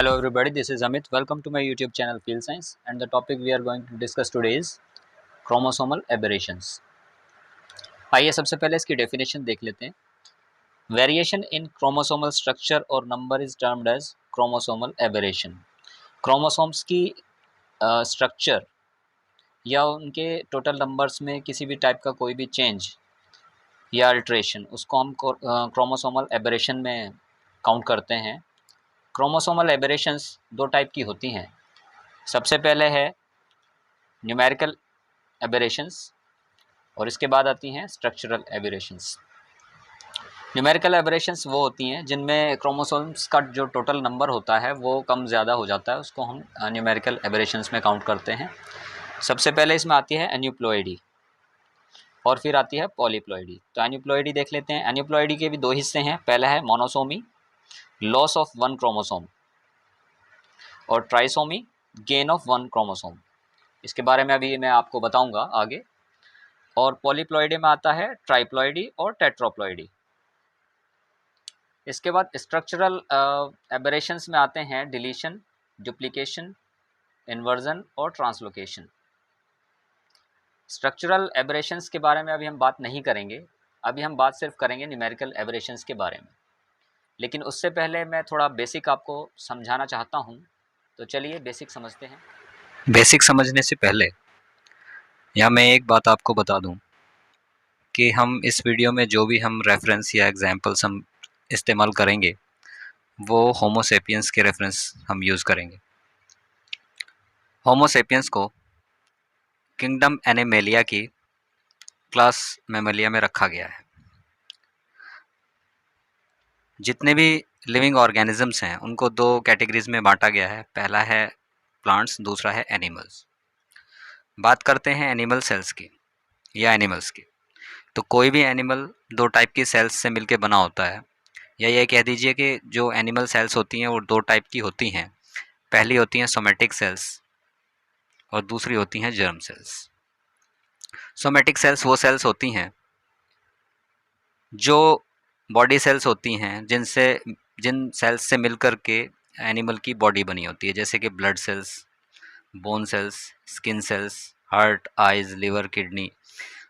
Hello everybody, this is Amit. Welcome to my YouTube channel Field Science, and the topic we are going to discuss today is chromosomal aberrations. आइए सबसे पहले इसकी definition देख लेते हैं. Variation in chromosomal structure और number is termed as chromosomal aberration. Chromosomes की structure या उनके टोटल नंबर्स में किसी भी टाइप का कोई भी चेंज या अल्ट्रेशन, उसको हम क्रोमोसोमल एबरेशन में काउंट करते हैं. क्रोमोसोमल एबरेशंस दो टाइप की होती हैं. सबसे पहले है न्यूमेरिकल एबरेशंस और इसके बाद आती हैं स्ट्रक्चरल एबरेशंस. न्यूमेरिकल एबरेशंस वो होती हैं जिनमें क्रोमोसोम्स का जो टोटल नंबर होता है वो कम ज़्यादा हो जाता है, उसको हम न्यूमेरिकल एबरेशंस में काउंट करते हैं. सबसे पहले इसमें आती है एन्यूप्लॉइडी और फिर आती है पॉलीप्लॉइडी. तो एन्यूप्लॉइडी देख लेते हैं. एन्यूप्लॉइडी के भी दो हिस्से हैं. पहला है monosomy, loss of one chromosome, और trisomy, gain of one chromosome. इसके बारे में अभी मैं आपको बताऊंगा आगे. और पॉलीप्लॉइडी में आता है ट्राइप्लॉइडी और टेट्राप्लॉइडी. इसके बाद स्ट्रक्चरल एबरेशंस में आते हैं डिलीशन, डुप्लीकेशन, इन्वर्जन और ट्रांसलोकेशन. स्ट्रक्चरल एबरेशंस के बारे में अभी हम बात नहीं करेंगे. अभी हम बात सिर्फ करेंगे न्यूमेरिकल एबरेशंस के बारे में. लेकिन उससे पहले मैं थोड़ा बेसिक आपको समझाना चाहता हूँ. तो चलिए बेसिक समझते हैं. बेसिक समझने से पहले यहाँ मैं एक बात आपको बता दूं कि हम इस वीडियो में जो भी हम रेफरेंस या एग्जांपल्स हम इस्तेमाल करेंगे वो होमो सेपियंस के रेफरेंस हम यूज़ करेंगे. होमो सेपियंस को किंगडम एनिमेलिया की क्लास मैमेलिया में रखा गया है. जितने भी लिविंग ऑर्गेनिजम्स हैं उनको दो कैटेगरीज में बांटा गया है. पहला है प्लांट्स, दूसरा है एनिमल्स. बात करते हैं एनिमल सेल्स की या एनिमल्स की. तो कोई भी एनिमल दो टाइप की सेल्स से मिलकर बना होता है, या ये कह दीजिए कि जो एनिमल सेल्स होती हैं वो दो टाइप की होती हैं. पहली होती हैं सोमेटिक सेल्स और दूसरी होती हैं जर्म सेल्स. सोमेटिक सेल्स वो सेल्स होती हैं जो बॉडी सेल्स होती हैं जिन सेल्स से मिलकर के एनिमल की बॉडी बनी होती है, जैसे कि blood cells, bone cells, skin cells, heart, eyes, liver, kidney,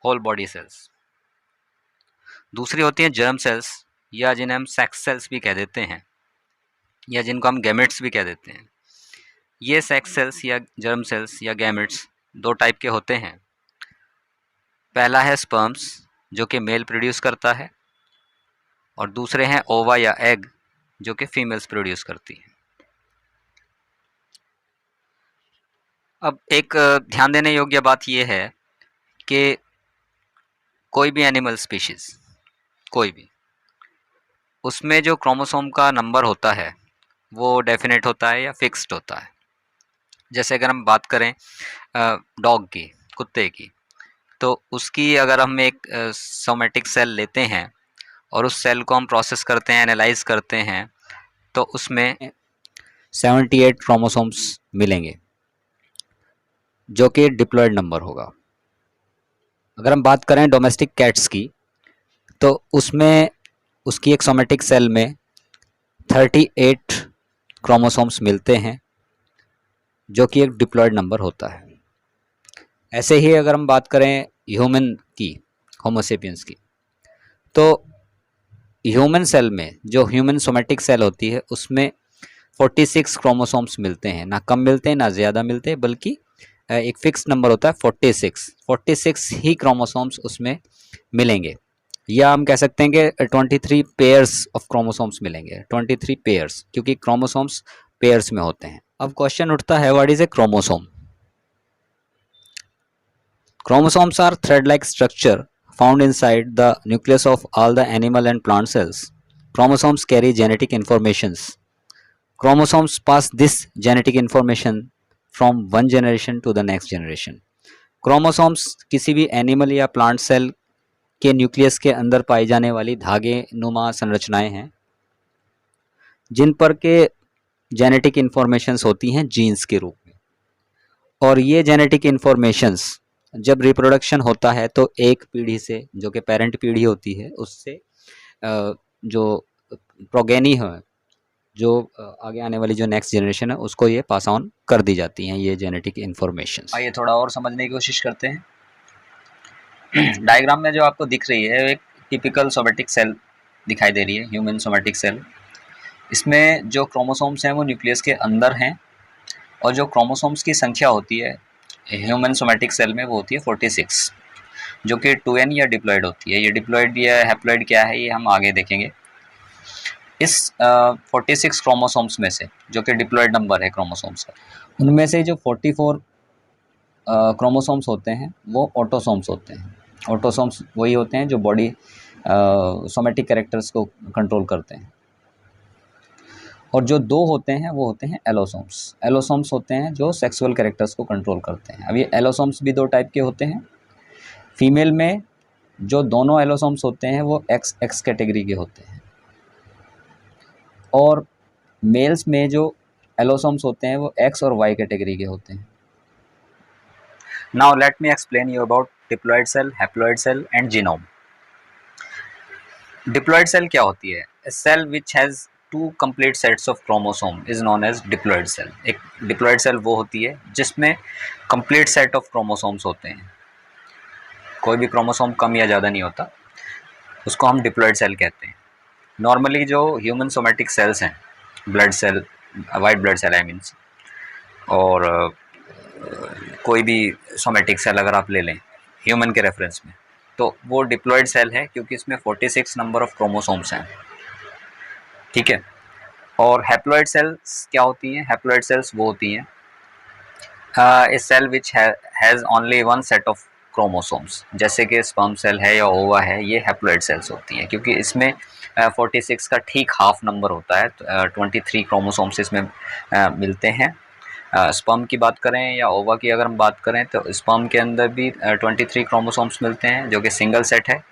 whole body cells. दूसरी होती हैं जर्म सेल्स, या जिन्हें हम सेक्स सेल्स भी कह देते हैं, या जिनको हम गैमेट्स भी कह देते हैं. ये सेक्स सेल्स या जर्म सेल्स या गैमेट्स दो टाइप के होते हैं. पहला है स्पर्म्स जो कि मेल प्रोड्यूस करता है, और दूसरे हैं ओवा या एग जो कि फीमेल्स प्रोड्यूस करती हैं. अब एक ध्यान देने योग्य बात यह है कि कोई भी एनिमल स्पीशीज़, कोई भी, उसमें जो क्रोमोसोम का नंबर होता है वो डेफिनेट होता है या फिक्स्ड होता है. जैसे अगर हम बात करें डॉग की, कुत्ते की, तो उसकी अगर हम एक सोमेटिक सेल लेते हैं और उस सेल को हम प्रोसेस करते हैं, एनालाइज करते हैं, तो उसमें 78 क्रोमोसोम्स मिलेंगे जो कि डिप्लॉयड नंबर होगा. अगर हम बात करें डोमेस्टिक कैट्स की, तो उसमें उसकी एक सोमेटिक सेल में 38 क्रोमोसोम्स मिलते हैं जो कि एक डिप्लॉयड नंबर होता है. ऐसे ही अगर हम बात करें ह्यूमन की, होमो सेपियंस की, तो ह्यूमन सेल में जो ह्यूमन सोमेटिक सेल होती है उसमें 46 क्रोमोसोम्स मिलते हैं. ना कम मिलते हैं ना ज़्यादा मिलते हैं, बल्कि एक फिक्स नंबर होता है 46 ही क्रोमोसोम्स उसमें मिलेंगे. या हम कह सकते हैं कि 23 पेयर्स ऑफ क्रोमोसोम्स मिलेंगे. 23 पेयर्स, क्योंकि क्रोमोसोम्स पेयर्स में होते हैं. अब क्वेश्चन उठता है, what is a chromosome? Chromosomes are thread-like structure found inside the nucleus of all the animal and plant cells. Chromosomes carry genetic informations. Chromosomes pass this genetic information from one generation to the next generation. Chromosomes किसी भी animal या plant cell के nucleus के अंदर पाई जाने वाली धागे नुमा संरचनाएं हैं जिन पर के जेनेटिक इन्फॉर्मेशंस होती हैं जीन्स के रूप में. और ये जेनेटिक इन्फॉर्मेशंस जब रिप्रोडक्शन होता है तो एक पीढ़ी से, जो कि पेरेंट पीढ़ी होती है, उससे जो प्रोगेनी है, जो आगे आने वाली जो नेक्स्ट जनरेशन है उसको ये पास ऑन कर दी जाती हैं ये जेनेटिक इन्फॉर्मेशन। आइए थोड़ा और समझने की कोशिश करते हैं। डायग्राम में जो आपको दिख रही है एक टिपिकल सोमेटिक सेल दिखाई दे रही है, ह्यूमन सोमेटिक सेल। इसमें जो क्रोमोसोम्स हैं वो न्यूक्लियस के अंदर हैं और जो क्रोमोसोम्स की संख्या होती है ह्यूमन सोमेटिक सेल में वो होती है 46, जो कि 2n या डिप्लॉयड होती है। ये डिप्लॉयड या हैप्लॉयड क्या है ये हम आगे देखेंगे। इस 46 क्रोमोसोम्स में से, जो कि डिप्लॉयड नंबर है क्रोमोसोम्स का, उनमें से जो 44 क्रोमोसोम्स होते हैं वो ऑटोसोम्स होते हैं। ऑटोसोम्स वही होते हैं जो बॉडी सोमेटिक कैरेक्टर्स को कंट्रोल करते हैं। और जो 2 होते हैं वो होते हैं एलोसोम्स। एलोसोम्स होते हैं जो सेक्सुअल कैरेक्टर्स को कंट्रोल करते हैं। अब ये एलोसोम्स भी 2 टाइप के होते हैं। फीमेल में जो दोनों एलोसोम्स होते हैं वो एक्स कैटेगरी के होते हैं, और मेल्स में जो एलोसोम्स होते हैं वो एक्स और वाई कैटेगरी के होते हैं। Now let me explain you about diploid cell, haploid cell and genome. Diploid cell क्या होती है? A cell which has 2 complete sets of chromosome is known as diploid cell। एक डिप्लॉयड सेल वो होती है जिसमें कंप्लीट सेट ऑफ क्रोमोसोम्स होते हैं, कोई भी क्रोमोसोम कम या ज़्यादा नहीं होता, उसको हम डिप्लॉयड सेल कहते हैं। नॉर्मली जो ह्यूमन सोमेटिक सेल्स हैं, blood cell, white blood cell I means, और कोई भी सोमेटिक सेल अगर आप ले लें ह्यूमन के रेफरेंस में, तो वो डिप्लॉयड सेल है क्योंकि इसमें 46 नंबर ऑफ क्रोमोसोम्स हैं, ठीक है। और हैप्लॉयड सेल्स क्या होती हैं? हैप्लॉयड सेल्स वो होती हैं a cell which has only 1 set of chromosomes, जैसे कि स्पर्म सेल है या ओवा है, ये हैप्लॉयड सेल्स होती हैं क्योंकि इसमें 46 का ठीक हाफ नंबर होता है। 23 क्रोमोसोम्स इसमें मिलते हैं। स्पर्म की बात करें या ओवा की अगर हम बात करें तो स्पर्म के अंदर भी 23 क्रोमोसोम्स मिलते हैं जो कि सिंगल सेट है,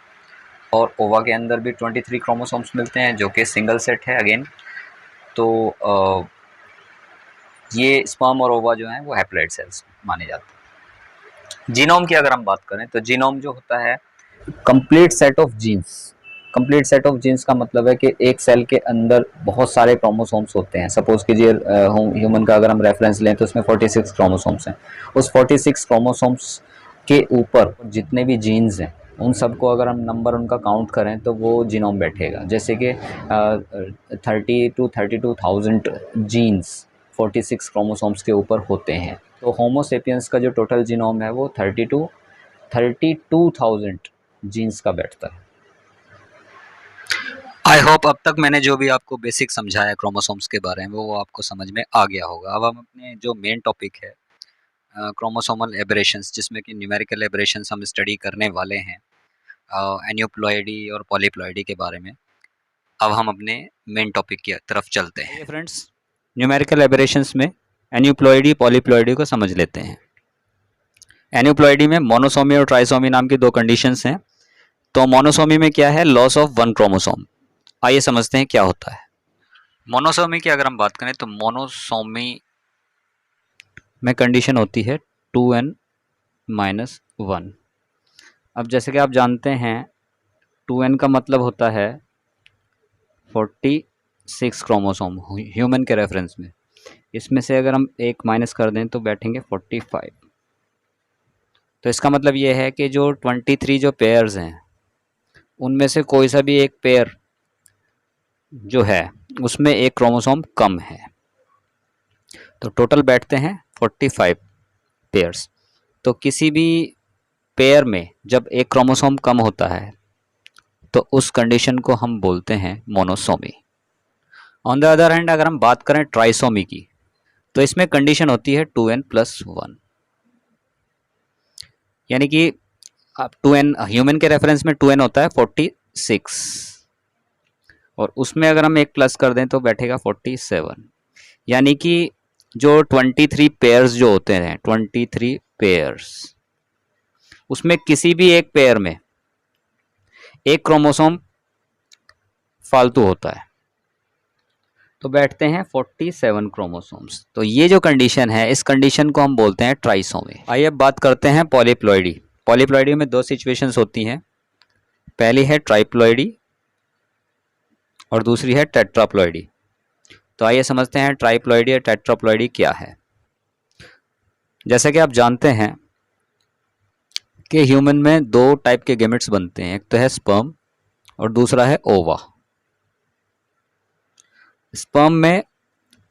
और ओवा के अंदर भी 23 क्रोमोसोम्स मिलते हैं जो कि सिंगल सेट है अगेन। तो ये स्पर्म और ओवा जो हैं वो हैप्लॉयड सेल्स माने जाते हैं। जीनोम की अगर हम बात करें तो जीनोम जो होता है complete set of genes. Complete set of genes का मतलब है कि एक सेल के अंदर बहुत सारे क्रोमोसोम्स होते हैं। सपोज कीजिए ह्यूमन का अगर हम रेफरेंस लें तो उसमें 46 क्रोमोसोम्स हैं। उस 46 क्रोमोसोम्स के ऊपर जितने भी जीन्स हैं उन सबको अगर हम नंबर उनका काउंट करें तो वो जीनोम बैठेगा। जैसे कि 30 to 32,000 जीन्स 46 क्रोमोसोम्स के ऊपर होते हैं। तो होमो सेपियंस का जो टोटल जीनोम है वो 32,000 जीन्स का बैठता है। आई होप अब तक मैंने जो भी आपको बेसिक समझाया क्रोमोसोम्स के बारे में वो आपको समझ में आ गया होगा। अब हम अपने जो मेन टॉपिक है क्रोमोसोमल एबरेशंस, जिसमें कि न्यूमेरिकल एबरेशंस हम स्टडी करने वाले हैं एन्यूप्लॉयडी और पॉलीप्लॉयडी के बारे में। अब हम अपने मेन टॉपिक की तरफ चलते हैं। फ्रेंड्स, न्यूमेरिकल एबरेशंस में एन्यूप्लॉयडी पॉलीप्लॉयडी को समझ लेते हैं। एन्यूप्लॉयडी में मोनोसोमी और ट्राइसोमी नाम की 2 कंडीशंस हैं। तो मोनोसोमी में क्या है? Loss of 1 chromosome. आइए समझते हैं क्या होता है। मोनोसोमी की अगर हम बात करें तो मोनोसोमी में कंडीशन होती है 2n-1। अब जैसे कि आप जानते हैं 2n का मतलब होता है 46 क्रोमोसोम ह्यूमन के रेफरेंस में। इसमें से अगर हम 1 माइनस कर दें तो बैठेंगे 45। तो इसका मतलब ये है कि जो 23 जो पेयर्स हैं उनमें से कोई सा भी एक पेयर जो है उसमें एक क्रोमोसोम कम है। तो टोटल बैठते हैं 45 पेयर्स। तो किसी भी पेयर में जब एक क्रोमोसोम कम होता है तो उस कंडीशन को हम बोलते हैं monosomy. On the other hand अगर हम बात करें ट्राइसोमी की तो इसमें कंडीशन होती है 2n+1, यानी कि अब 2n ह्यूमन के रेफरेंस में 2n होता है 46 और उसमें अगर हम 1 प्लस कर दें तो बैठेगा 47। यानी कि जो 23 पेयर्स जो होते हैं 23 पेयर्स उसमें किसी भी एक पेयर में एक क्रोमोसोम फालतू होता है तो बैठते हैं 47 क्रोमोसोम्स। तो ये जो कंडीशन है इस कंडीशन को हम बोलते हैं ट्राइसोमी। आइए अब बात करते हैं पॉलीप्लॉयडी। पॉलीप्लॉयडी में 2 सिचुएशंस होती हैं। पहली है ट्राइप्लॉयडी और दूसरी है टेट्राप्लॉयडी। तो आइए समझते हैं ट्राइप्लॉइडी या टेट्राप्लॉइडी क्या है। जैसे कि आप जानते हैं कि ह्यूमन में दो टाइप के गेमेट्स बनते हैं, एक तो है स्पर्म और दूसरा है ओवा। स्पर्म में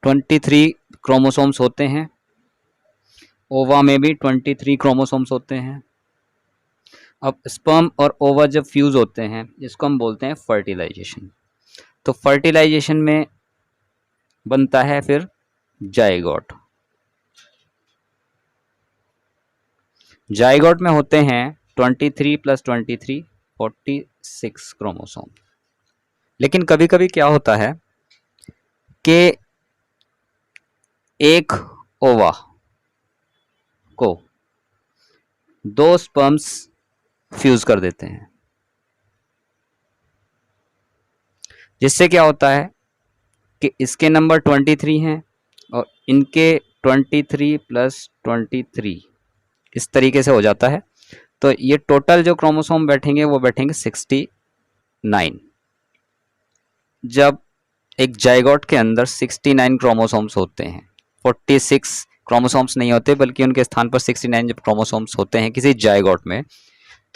23 क्रोमोसोम्स होते हैं, ओवा में भी 23 क्रोमोसोम्स होते हैं। अब स्पर्म और ओवा जब फ्यूज होते हैं, इसको हम बोलते हैं फर्टिलाइजेशन। तो फर्टिलाइजेशन में बनता है फिर जाइगोट। जाइगोट में होते हैं 23 + 23 46 क्रोमोसोम। लेकिन कभी कभी क्या होता है कि एक ओवा को दो स्पर्म्स फ्यूज कर देते हैं, जिससे क्या होता है कि इसके नंबर 23 हैं और इनके 23 + 23 इस तरीके से हो जाता है। तो ये टोटल जो क्रोमोसोम बैठेंगे वो बैठेंगे 69। जब एक जाइगोट के अंदर 69 क्रोमोसोम्स होते हैं, 46 क्रोमोसोम्स नहीं होते बल्कि उनके स्थान पर 69 जब क्रोमोसोम्स होते हैं किसी जाइगोट में,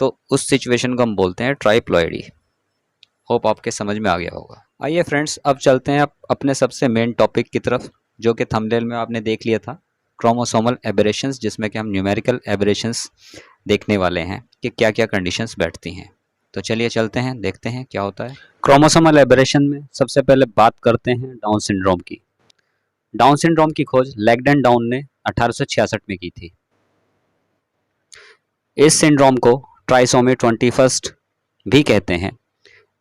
तो उस सिचुएशन को हम बोलते हैं ट्राइप्लॉइडी। होप आपके समझ में आ गया होगा। आइए फ्रेंड्स, अब चलते हैं अपने सबसे मेन टॉपिक की तरफ, जो कि थंबनेल में आपने देख लिया था, क्रोमोसोमल एबरेशंस, जिसमें कि हम न्यूमेरिकल एबरेशंस देखने वाले हैं कि क्या क्या कंडीशंस बैठती हैं। तो चलिए चलते हैं, देखते हैं क्या होता है। क्रोमोसोमल एबरेशन में सबसे पहले बात करते हैं डाउन सिंड्रोम की। डाउन सिंड्रोम की खोज लैग्डन डाउन ने 1866 में की थी। इस सिंड्रोम को ट्राइसोमी 21 भी कहते हैं।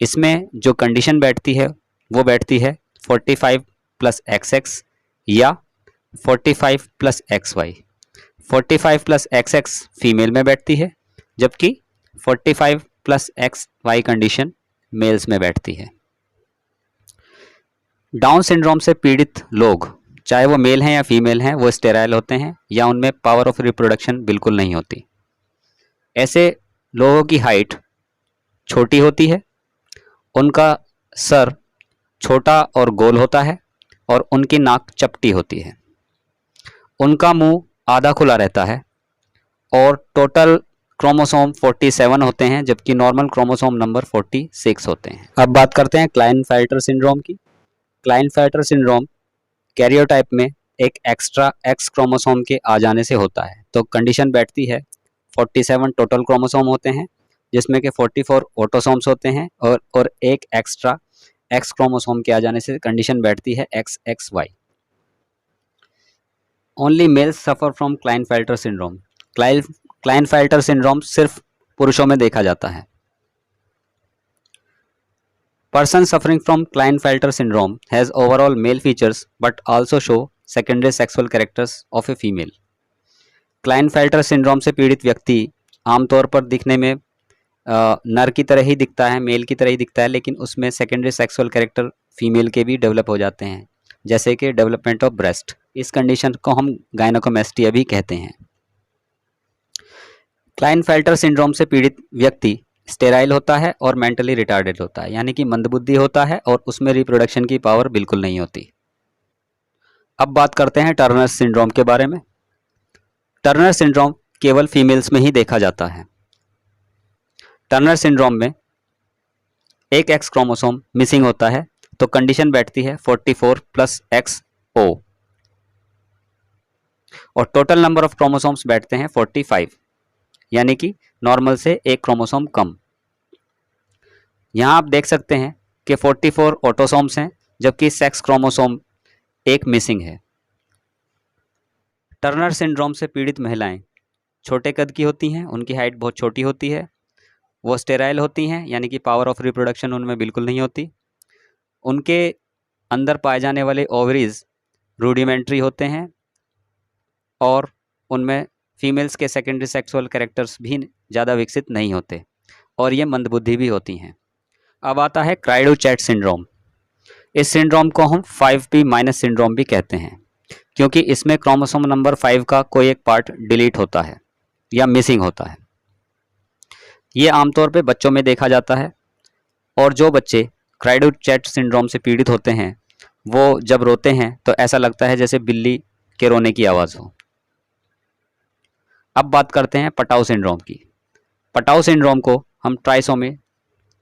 इसमें जो कंडीशन बैठती है वो बैठती है 45 + XX या 45 + XY। 45 + XX फीमेल में बैठती है, जबकि 45 + XY कंडीशन मेल्स में बैठती है। डाउन सिंड्रोम से पीड़ित लोग, चाहे वो मेल हैं या फीमेल हैं, वो स्टेराइल होते हैं या उनमें पावर ऑफ रिप्रोडक्शन बिल्कुल नहीं होती। ऐसे लोगों की हाइट छोटी होती है, उनका सर छोटा और गोल होता है और उनकी नाक चपटी होती है। उनका मुंह आधा खुला रहता है और टोटल क्रोमोसोम 47 होते हैं, जबकि नॉर्मल क्रोमोसोम नंबर 46 होते हैं। अब बात करते हैं क्लाइनफेल्टर सिंड्रोम की। क्लाइनफेल्टर सिंड्रोम कैरियोटाइप में एक एक्स्ट्रा एक्स क्रोमोसोम के आ जाने से होता है। तो कंडीशन बैठती है 47 टोटल क्रोमोसोम होते हैं, जिसमें के 44 ऑटोसोम्स होते हैं और एक एक्स्ट्रा एक्स क्रोमोसोम के आ जाने से कंडीशन बैठती है XXY। Only males suffer from Klinefelter syndrome. Klinefelter syndrome सिर्फ पुरुषों में देखा जाता है। Person suffering from Klinefelter syndrome has overall male features but also show secondary sexual characters of a female. Klinefelter syndrome से पीड़ित व्यक्ति आमतौर पर दिखने में नर की तरह ही दिखता है, मेल की तरह ही दिखता है, लेकिन उसमें सेकेंडरी सेक्सुअल कैरेक्टर फीमेल के भी डेवलप हो जाते हैं, जैसे कि डेवलपमेंट ऑफ ब्रेस्ट। इस कंडीशन को हम गायनोकोमेस्टिया भी कहते हैं। क्लाइनफेल्टर सिंड्रोम से पीड़ित व्यक्ति स्टेराइल होता है और मेंटली रिटार्डेड होता है, यानी कि मंदबुद्धि होता है और उसमें रिप्रोडक्शन की पावर बिल्कुल नहीं होती। अब बात करते हैं टर्नर सिंड्रोम के बारे में। टर्नर सिंड्रोम केवल फीमेल्स में ही देखा जाता है। टर्नर सिंड्रोम में एक एक्स क्रोमोसोम मिसिंग होता है, तो कंडीशन बैठती है 44 + XO और टोटल नंबर ऑफ क्रोमोसोम्स बैठते हैं 45, यानी कि नॉर्मल से एक क्रोमोसोम कम। यहां आप देख सकते हैं कि 44 ऑटोसोम्स हैं, जबकि सेक्स क्रोमोसोम एक मिसिंग है। टर्नर सिंड्रोम से पीड़ित महिलाएं छोटे कद की होती हैं, उनकी हाइट बहुत छोटी होती है, वो स्टेराइल होती हैं, यानी कि पावर ऑफ रिप्रोडक्शन उनमें बिल्कुल नहीं होती। उनके अंदर पाए जाने वाले ओवरीज रूडिमेंट्री होते हैं और उनमें फीमेल्स के सेकेंडरी सेक्सुअल कैरेक्टर्स भी ज़्यादा विकसित नहीं होते और ये मंदबुद्धि भी होती हैं। अब आता है क्राइडो-चैट सिंड्रोम। इस सिंड्रोम को हम 5p- सिंड्रोम भी कहते हैं, क्योंकि इसमें क्रोमोसोम नंबर 5 का कोई एक पार्ट डिलीट होता है या मिसिंग होता है। ये आमतौर पे बच्चों में देखा जाता है और जो बच्चे क्राइडो-चैट सिंड्रोम से पीड़ित होते हैं वो जब रोते हैं तो ऐसा लगता है जैसे बिल्ली के रोने की आवाज़ हो। अब बात करते हैं पटाउ सिंड्रोम की। पटाउ सिंड्रोम को हम ट्राइसोमी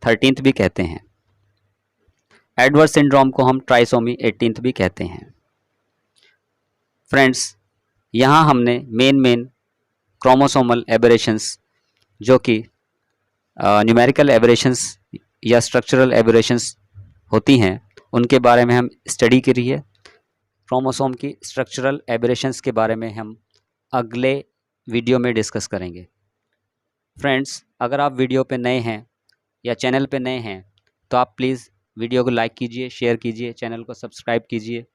13th भी कहते हैं। एडवर्ड सिंड्रोम को हम ट्राइसोमी 18th भी कहते हैं। फ्रेंड्स, यहाँ हमने मेन क्रोमोसोमल एबरेशंस जो कि न्यूमेरिकल एबरेशंस या स्ट्रक्चरल एबरेशंस होती हैं उनके बारे में हम स्टडी करी है। क्रोमोसोम की स्ट्रक्चरल एबरेशंस के बारे में हम अगले वीडियो में डिस्कस करेंगे। फ्रेंड्स, अगर आप वीडियो पे नए हैं या चैनल पे नए हैं तो आप प्लीज़ वीडियो को लाइक कीजिए, शेयर कीजिए, चैनल को सब्सक्राइब कीजिए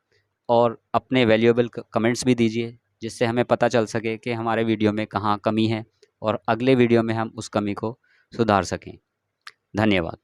और अपने वैल्यूएबल कमेंट्स भी दीजिए, जिससे हमें पता चल सके कि हमारे वीडियो में कहाँ कमी है और अगले वीडियो में हम उस कमी को सुधार सकें। धन्यवाद।